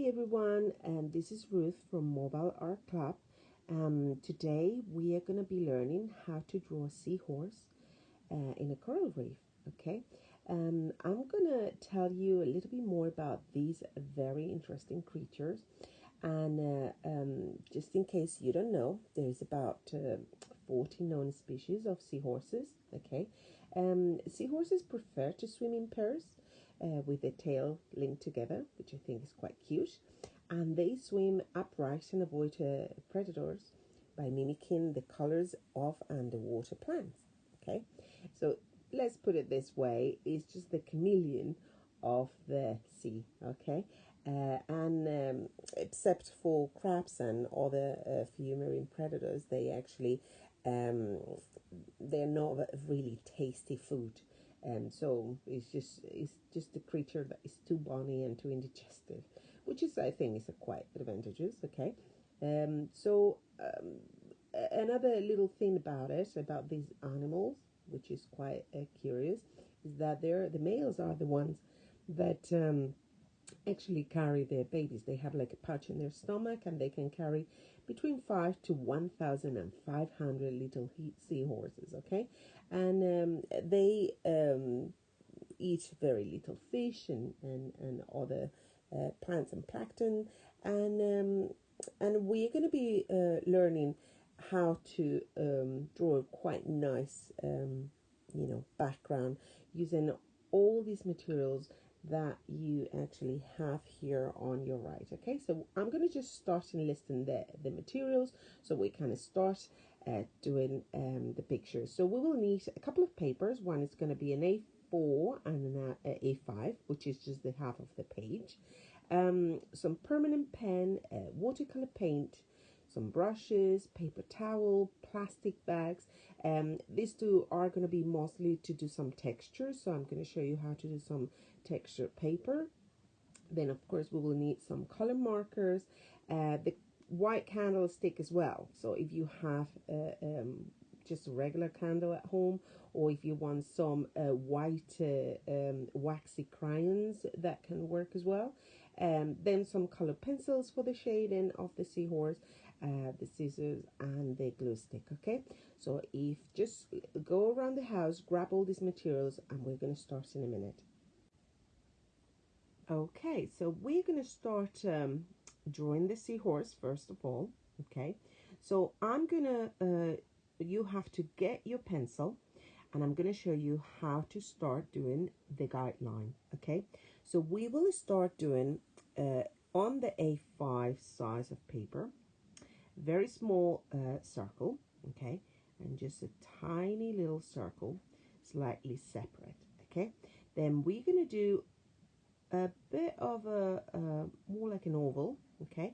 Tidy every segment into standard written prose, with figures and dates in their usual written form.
everyone, and this is Ruth from Mobile Art Club. Today we are going to be learning how to draw a seahorse in a coral reef. Okay, I'm going to tell you a little bit more about these very interesting creatures, and just in case you don't know, there's about 40 known species of seahorses. Okay, seahorses prefer to swim in pairs with their tail linked together, which I think is quite cute. And they swim upright and avoid predators by mimicking the colors of underwater plants. Okay, so let's put it this way: it's just the chameleon of the sea. Okay, and except for crabs and other few marine predators, they're not a really tasty food. So it's just a creature that is too bony and too indigestive, which is, I think, is a quite advantageous. Okay, another little thing about these animals, which is quite curious, is that the males are the ones that actually carry their babies. They have like a pouch in their stomach, and they can carry between 5 to 1,500 little seahorses. Okay, and they eat very little fish and other plants and plankton, and we're going to be learning how to draw a quite nice background using all these materials that you actually have here on your right. Okay, so I'm going to just start enlisting the materials so we kind of start doing the pictures. So we will need a couple of papers. One is going to be an A4 and an A5, which is just the half of the page. Some permanent pen, watercolor paint, some brushes, paper towel, plastic bags. These two are going to be mostly to do some texture, so I'm going to show you how to do some texture paper. Then of course we will need some color markers, the white candlestick as well. So if you have just a regular candle at home, or if you want some white waxy crayons, that can work as well. Then some colored pencils for the shading of the seahorse, the scissors and the glue stick. Okay, so if just go around the house, grab all these materials, and we're going to start in a minute. Okay, so we're going to start drawing the seahorse first of all. Okay, so I'm going to you have to get your pencil, and I'm going to show you how to start doing the guideline. Okay, so we will start doing on the A5 size of paper, very small circle. Okay, and just a tiny little circle, slightly separate. Okay, then we're going to do a bit of a more like an oval. Okay,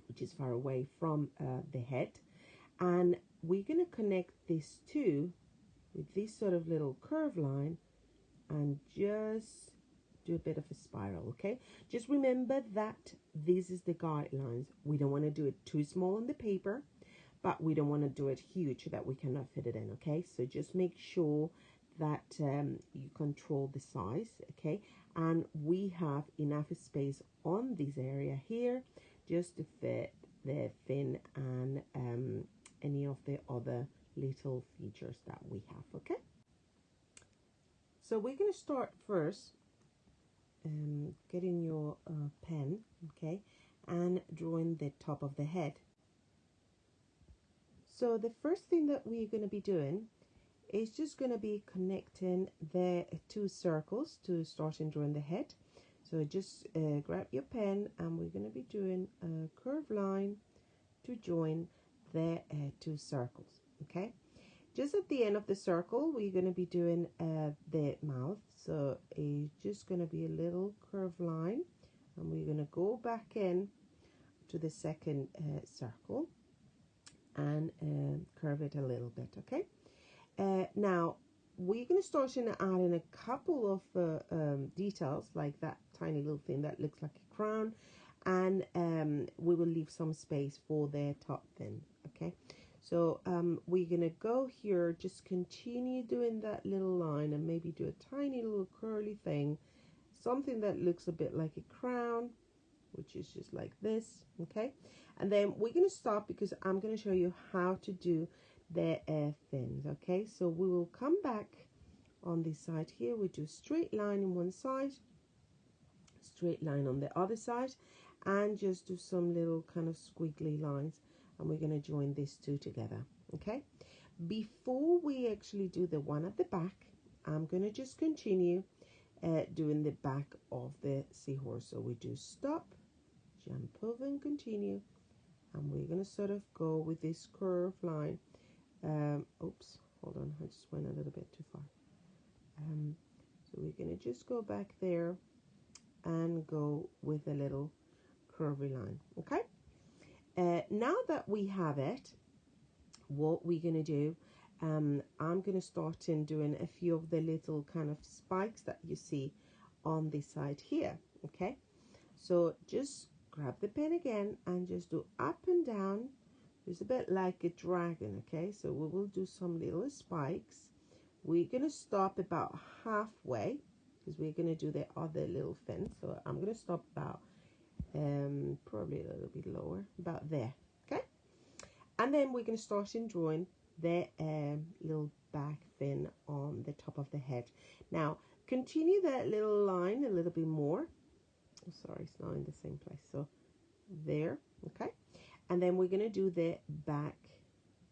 which is far away from the head, and we're going to connect these two with this sort of little curve line and just do a bit of a spiral. Okay, just remember that this is the guidelines. We don't want to do it too small on the paper, but we don't want to do it huge that we cannot fit it in. Okay, so just make sure that you control the size. Okay, and we have enough space on this area here just to fit the fin and any of the other little features that we have. Okay, so we're going to start first getting your pen, okay, and drawing the top of the head. So the first thing that we're going to be doing is just going to be connecting the two circles to start and drawing the head. So just grab your pen, and we're going to be doing a curved line to join the two circles. Okay, just at the end of the circle we're going to be doing the mouth, so it's just going to be a little curved line, and we're going to go back in to the second circle and curve it a little bit. Okay, now we're going to start in adding a couple of details, like that tiny little thing that looks like a crown, and we will leave some space for the top fin. Okay, so we're going to go here, just continue doing that little line, and maybe do a tiny little curly thing, something that looks a bit like a crown, which is just like this, okay? And then we're going to stop because I'm going to show you how to do the fins, okay? So we will come back on this side here. We do straight line in one side, straight line on the other side, and just do some little kind of squiggly lines, and we're going to join these two together, okay? Before we actually do the one at the back, I'm going to just continue doing the back of the seahorse. So we do stop, jump over and continue, and we're going to sort of go with this curved line. Oops, hold on, I just went a little bit too far. So we're going to just go back there and go with a little curvy line, okay? Now that we have it, what we're going to do, I'm going to start in doing a few of the little kind of spikes that you see on this side here, okay? So just grab the pen again and just do up and down, just a bit like a dragon, okay? So we will do some little spikes. We're going to stop about halfway because we're going to do the other little fin. So I'm going to stop about probably a little bit lower, about there, okay? And then we're going to start in drawing the little back fin on the top of the head. Now continue that little line a little bit more. Oh, sorry, it's not in the same place. So there, okay? And then we're going to do the back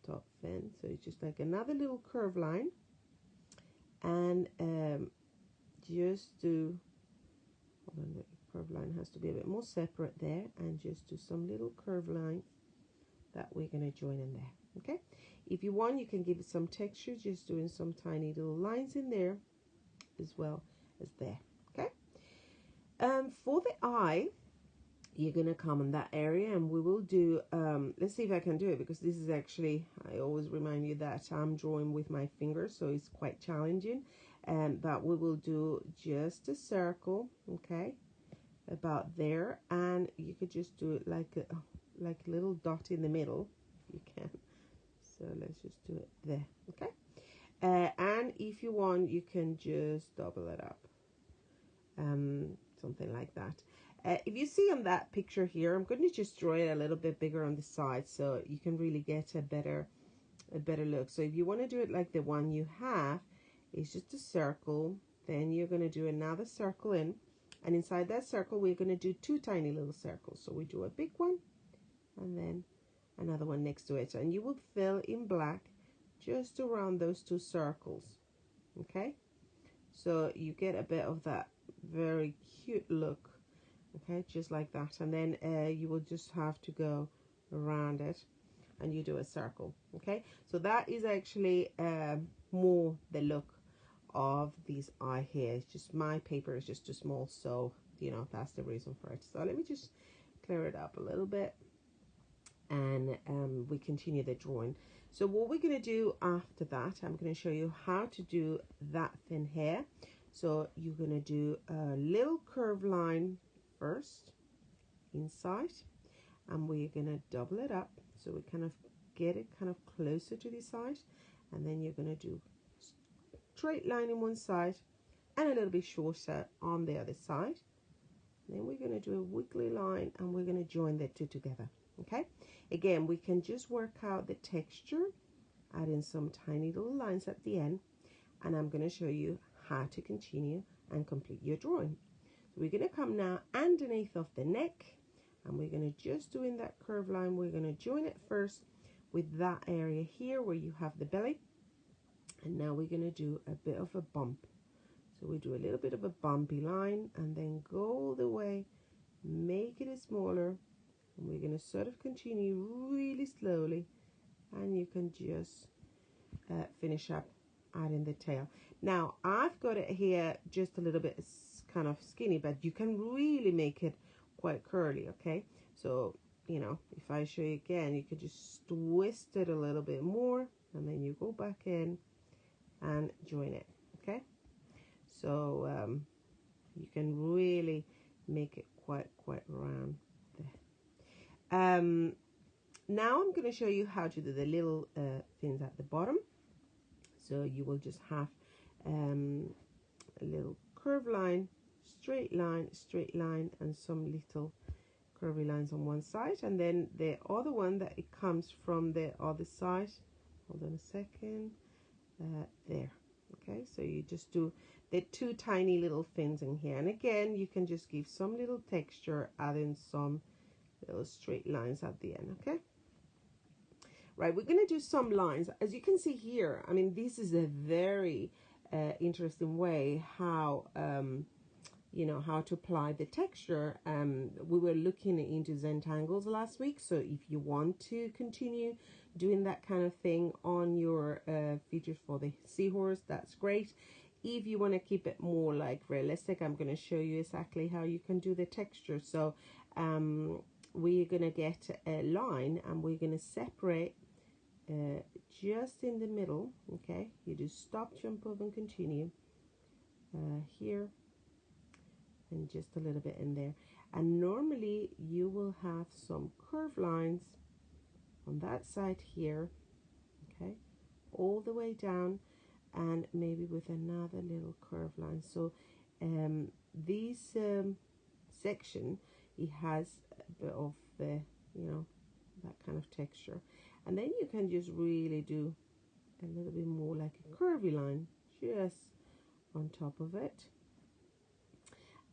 top fin. So it's just like another little curve line, and just do, hold on, the curve line has to be a bit more separate there, and just do some little curve lines that we're going to join in there, okay? If you want, you can give it some texture, just doing some tiny little lines in there as well as there, okay? For the eye, you're going to come in that area, and we will do, let's see if I can do it, because this is actually, I always remind you that I'm drawing with my fingers, so it's quite challenging. But we will do just a circle, okay, about there, and you could just do it like a little dot in the middle if you can. So let's just do it there, okay? And if you want, you can just double it up, something like that. If you see on that picture here, I'm going to just draw it a little bit bigger on the side so you can really get a better look. So if you want to do it like the one you have, it's just a circle, then you're going to do another circle in, and inside that circle we're going to do two tiny little circles. So we do a big one and then another one next to it, and you will fill in black just around those two circles, okay? So you get a bit of that very cute look, okay, just like that. And then you will just have to go around it and you do a circle, okay? So that is actually more the look of these eye here. It's just my paper is just too small, so you know that's the reason for it. So let me just clear it up a little bit, and we continue the drawing. So what we're going to do after that, I'm going to show you how to do that thin hair. So you're going to do a little curve line first inside, and we're going to double it up so we kind of get it kind of closer to the side, and then you're going to do straight line in one side and a little bit shorter on the other side. Then we're going to do a wiggly line, and we're going to join the two together, okay? Again, we can just work out the texture, add in some tiny little lines at the end, and I'm going to show you how to continue and complete your drawing. So we're going to come now underneath of the neck, and we're going to just do in that curve line, we're going to join it first with that area here where you have the belly, and now we're going to do a bit of a bump. So we do a little bit of a bumpy line, and then go all the way, make it smaller, and we're going to sort of continue really slowly, and you can just finish up adding the tail. Now I've got it here just a little bit kind of skinny, but you can really make it quite curly, okay? So you know, if I show you again, you could just twist it a little bit more, and then you go back in and join it, okay? So you can really make it quite round there. Now I'm going to show you how to do the little fins at the bottom. So you will just have a little curve line, straight line, and some little curvy lines on one side, and then the other one that it comes from the other side. Hold on a second. There. Okay, so you just do the two tiny little fins in here, and again you can just give some little texture, adding some little straight lines at the end. Okay, right, we're going to do some lines. As you can see here, I mean, this is a very interesting way how you know, how to apply the texture. We were looking into Zentangles last week, so if you want to continue doing that kind of thing on your features for the seahorse, that's great. If you want to keep it more like realistic, I'm going to show you exactly how you can do the texture. So we're going to get a line, and we're going to separate just in the middle. Okay, you do stop, jump over, and continue here, and just a little bit in there. And normally you will have some curved lines on that side here, okay, all the way down, and maybe with another little curved line. So this section, it has a bit of the, you know, that kind of texture. And then you can just really do a little bit more like a curvy line just on top of it.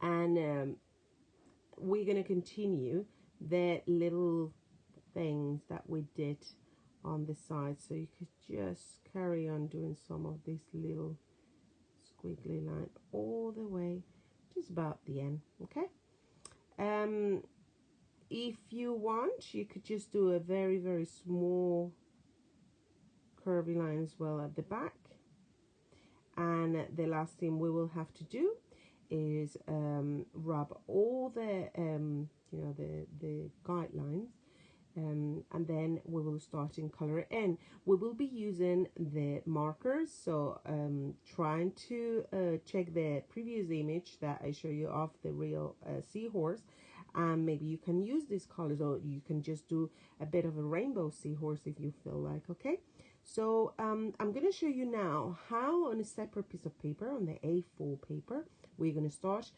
And we're going to continue the little things that we did on the side, so you could just carry on doing some of this little squiggly line all the way just about the end. Okay, if you want, you could just do a very, very small curvy line as well at the back. And the last thing we will have to do is rub all the you know, the guidelines, and then we will start in color it in. We will be using the markers, so trying to check the previous image that I show you of the real seahorse, and maybe you can use these colors, or you can just do a bit of a rainbow seahorse if you feel like. Okay, so I'm going to show you now how, on a separate piece of paper, on the A4 paper, we're going to start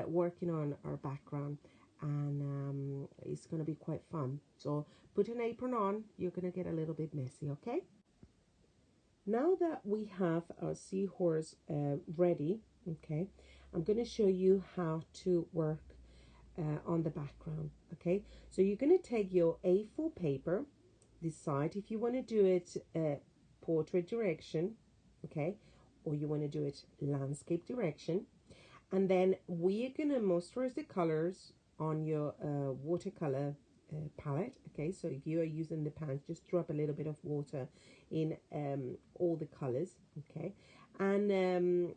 working on our background, and it's going to be quite fun. So put an apron on, you're going to get a little bit messy. Okay, now that we have our seahorse ready, okay, I'm going to show you how to work on the background. Okay, so you're going to take your A4 paper, decide if you want to do it portrait direction, okay, or you want to do it landscape direction. And then we're going to moisturize the colors on your watercolor palette. Okay, so if you are using the pans, just drop a little bit of water in all the colors. Okay, and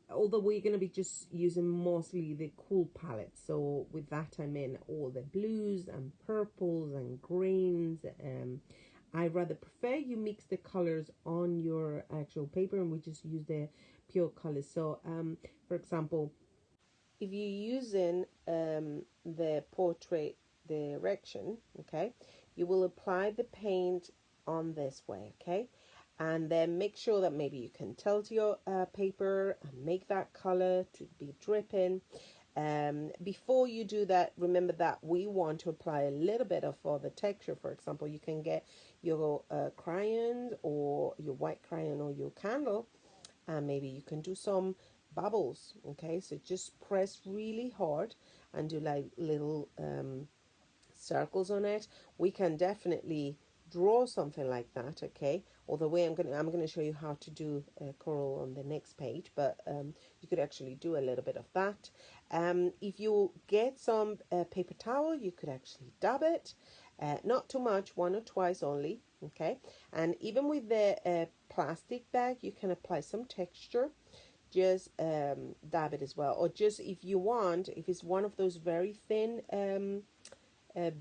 although we're going to be just using mostly the cool palette, so with that I mean all the blues and purples and greens. I rather prefer you mix the colors on your actual paper, and we just use the pure colors. So for example, if you're using the portrait direction, okay, you will apply the paint on this way, okay, and then make sure that maybe you can tilt your paper and make that color to be dripping. Before you do that, remember that we want to apply a little bit of the texture. For example, you can get your crayons, or your white crayon, or your candle, and maybe you can do some bubbles. Okay, so just press really hard and do like little circles on it. We can definitely draw something like that. Okay, although I'm gonna show you how to do coral on the next page, but you could actually do a little bit of that. If you get some paper towel, you could actually dab it, not too much, one or twice only. Okay, and even with the plastic bag, you can apply some texture. Just dab it as well, or just, if you want, if it's one of those very thin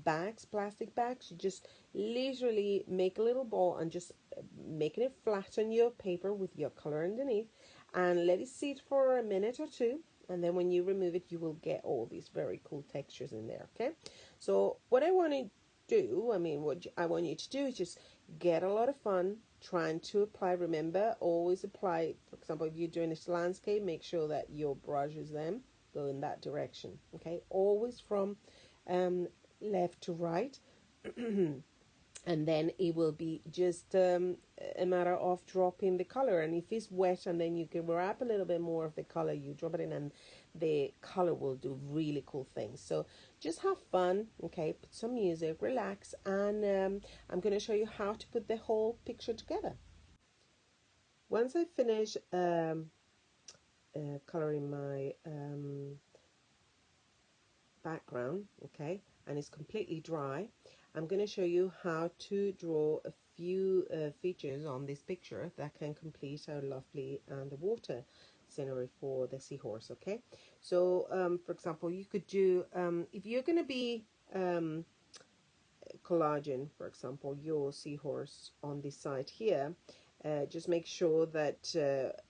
bags, plastic bags, you just literally make a little ball and just making it flat on your paper with your color underneath, and let it sit for a minute or two, and then when you remove it, you will get all these very cool textures in there. Okay, so what I want to do, I mean, what I want you to do is just get a lot of fun trying to apply. Remember, always apply. For example, if you're doing this landscape, make sure that your brushes then go in that direction. Okay, always from left to right. And then it will be just a matter of dropping the color. And if it's wet, and then you can wrap a little bit more of the color, you drop it in, and the color will do really cool things. So just have fun, okay? Put some music, relax, and I'm going to show you how to put the whole picture together. Once I finish coloring my background, okay, and it's completely dry, I'm going to show you how to draw a few features on this picture that can complete our lovely underwater scenery for the seahorse. Okay, so for example, you could do if you're going to be collaging, for example, your seahorse on this side here, just make sure that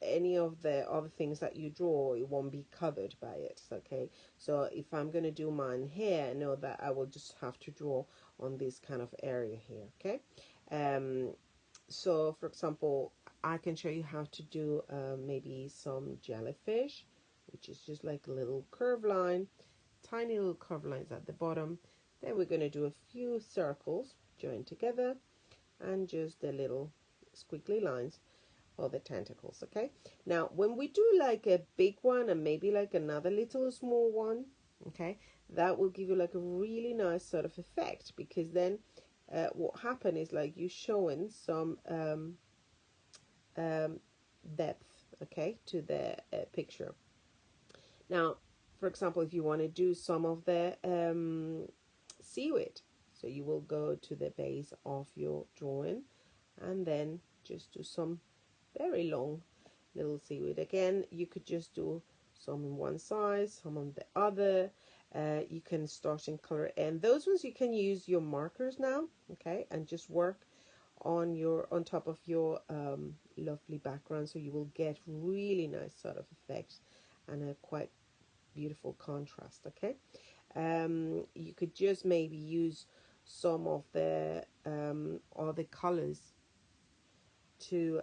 any of the other things that you draw, it won't be covered by it. Okay, so if I'm going to do mine here, I know that I will just have to draw on this kind of area here. Okay, so for example, I can show you how to do maybe some jellyfish, which is just like a little curved line, tiny little curved lines at the bottom. Then we're going to do a few circles joined together, and just the little squiggly lines or the tentacles. Okay, now when we do like a big one and maybe like another little small one, okay, that will give you like a really nice sort of effect, because then what happened is like you showing some depth, okay, to the picture. Now for example, if you want to do some of the seaweed, so you will go to the base of your drawing and then just do some very long little seaweed. Again, you could just do some on one side, some on the other. You can start in color, and those ones you can use your markers now, okay, and just work on top of your lovely background, so you will get really nice sort of effect and a quite beautiful contrast. Okay, you could just maybe use some of the other colors to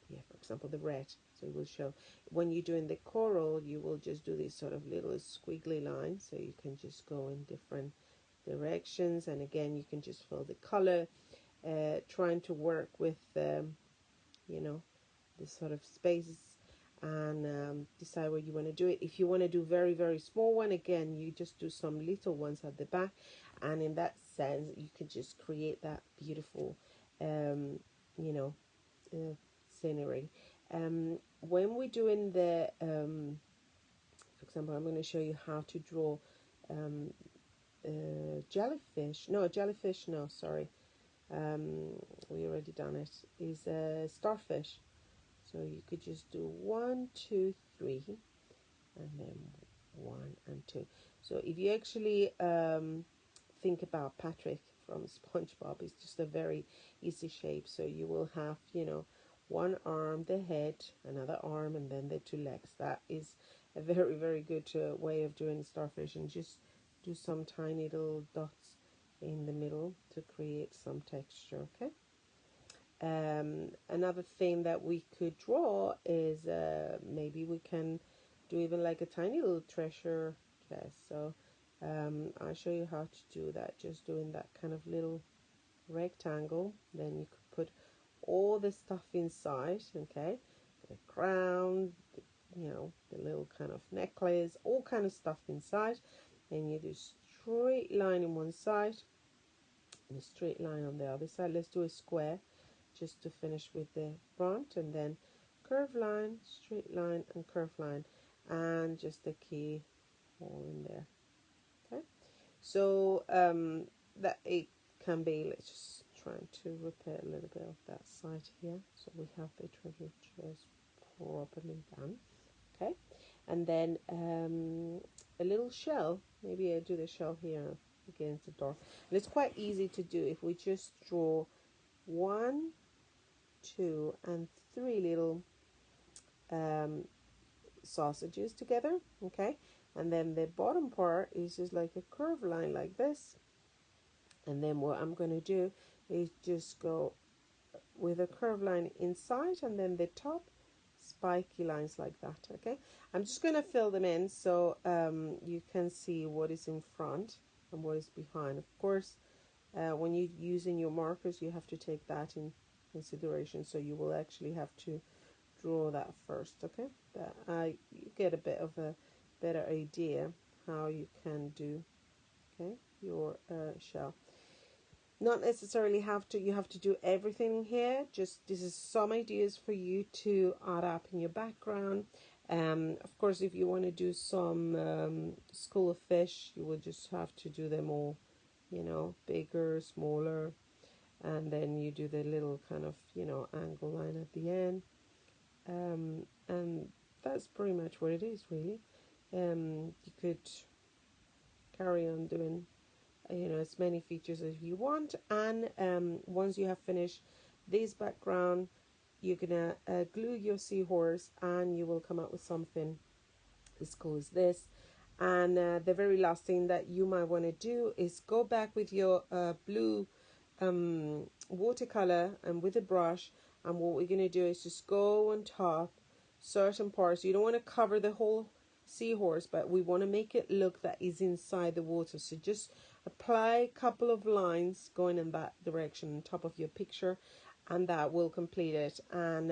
yeah, for example, the red. So it will show when you're doing the coral, you will just do these sort of little squiggly lines, so you can just go in different directions, and again you can just fill the color, trying to work with you know, the sort of spaces, and decide where you want to do it. If you want to do very very small one, again you just do some little ones at the back, and in that sense you can just create that beautiful you know scenery. When we're doing the for example, I'm going to show you how to draw jellyfish. No, jellyfish, no, sorry, we already done it. Is a starfish. So you could just do 1, 2, 3, and then 1 and 2. So if you actually think about Patrick from SpongeBob, it's just a very easy shape. So you will have, you know, one arm, the head, another arm, and then the two legs. That is a very, very good way of doing starfish, and just do some tiny little dots in the middle to create some texture. Okay. Another thing that we could draw is maybe we can do even like a tiny little treasure chest. So I'll show you how to do that, just doing that kind of little rectangle. Then you could put all the stuff inside, okay, the crown, you know, the little kind of necklace, all kind of stuff inside. Then you do straight line in one side and a straight line on the other side. Let's do a square just to finish with the front, and then curve line, straight line, and curve line, and just the key all in there. Okay, so that it can be, let's just try to repair a little bit of that side here, so we have the treasure chest properly done. Okay, and then a little shell, maybe I do the shell here against the door, and it's quite easy to do if we just draw 1, 2, and 3 little sausages together. Okay, and then the bottom part is just like a curved line like this, and then what I'm going to do is just go with a curved line inside, and then the top spiky lines like that. Okay, I'm just going to fill them in so you can see what is in front and what is behind. Of course, when you're using your markers, you have to take that in consideration, so you will actually have to draw that first. Okay, that you get a bit of a better idea how you can do, okay, your shell. Not necessarily you have to do everything here, just this is some ideas for you to add up in your background. Of course, if you want to do some school of fish, you will just have to do them all, you know, bigger, smaller, and then you do the little kind of, you know, angle line at the end. And that's pretty much what it is, really. You could carry on doing, you know, as many features as you want, and once you have finished this background, you're gonna glue your seahorse, and you will come out with something as cool as this. And the very last thing that you might want to do is go back with your blue watercolor and with a brush, and what we're going to do is just go on top certain parts. You don't want to cover the whole seahorse, but we want to make it look that is inside the water. So just apply a couple of lines going in that direction on top of your picture, and that will complete it. And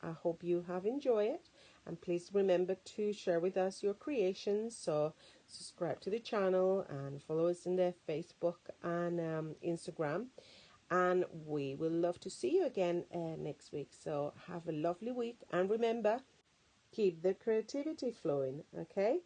I hope you have enjoyed it, and please remember to share with us your creations. So subscribe to the channel and follow us in the Facebook and Instagram, and we will love to see you again next week. So have a lovely week, and remember, keep the creativity flowing. Okay,